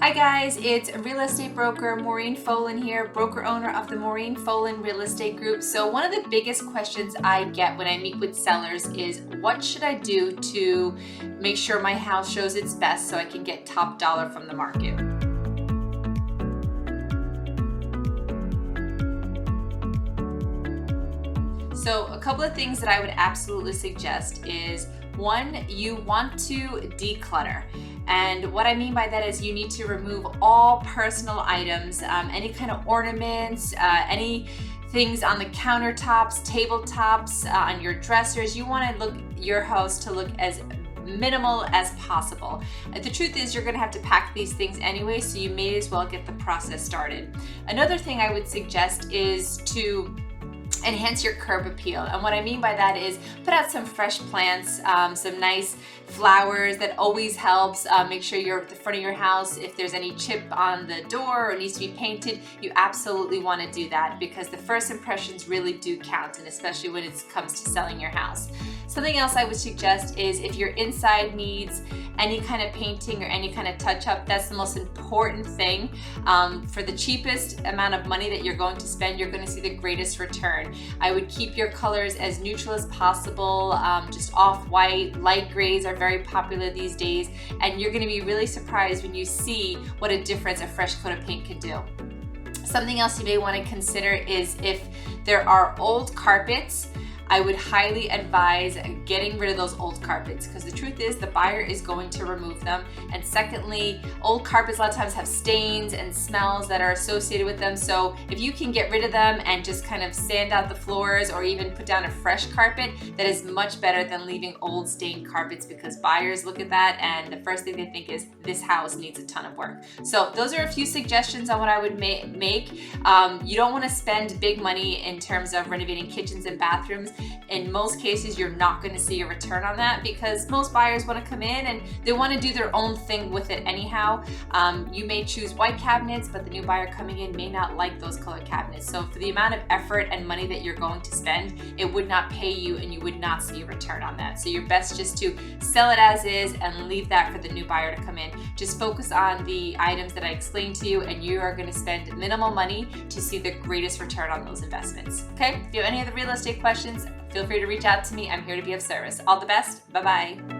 Hi guys, it's real estate broker Maureen Folan here, broker owner of the Maureen Folan Real Estate Group. So one of the biggest questions I get when I meet with sellers is what should I do to make sure my house shows its best so I can get top dollar from the market? So a couple of things that I would absolutely suggest is, one, you want to declutter. And what I mean by that is you need to remove all personal items, any kind of ornaments, any things on the countertops, tabletops, on your dressers. You want to your house to look as minimal as possible. The truth is you're going to have to pack these things anyway, so you may as well get the process started. Another thing I would suggest is to enhance your curb appeal. And what I mean by that is put out some fresh plants, some nice flowers. That always helps. Make sure the front of your house, if there's any chip on the door or needs to be painted, you absolutely want to do that, because the first impressions really do count, and especially when it comes to selling your house. Something else I would suggest is if your inside needs any kind of painting or any kind of touch-up, that's the most important thing. For the cheapest amount of money that you're going to spend, you're going to see the greatest return. I would keep your colors as neutral as possible. Just off-white, light grays are very popular these days, and you're going to be really surprised when you see what a difference a fresh coat of paint can do. Something else you may want to consider is if there are old carpets, I would highly advise getting rid of those old carpets, because the truth is the buyer is going to remove them. And secondly, old carpets a lot of times have stains and smells that are associated with them. So if you can get rid of them and just kind of sand out the floors or even put down a fresh carpet, that is much better than leaving old stained carpets, because buyers look at that and the first thing they think is this house needs a ton of work. So those are a few suggestions on what I would make. You don't want to spend big money in terms of renovating kitchens and bathrooms. In most cases, you're not going to see a return on that, because most buyers want to come in and they want to do their own thing with it anyhow. You may choose white cabinets, but the new buyer coming in may not like those colored cabinets. So for the amount of effort and money that you're going to spend, it would not pay you and you would not see a return on that. So you're best just to sell it as is and leave that for the new buyer to come in. Just focus on the items that I explained to you, and you are going to spend minimal money to see the greatest return on those investments. Okay? If you have any other real estate questions, feel free to reach out to me. I'm here to be of service. All the best. Bye-bye.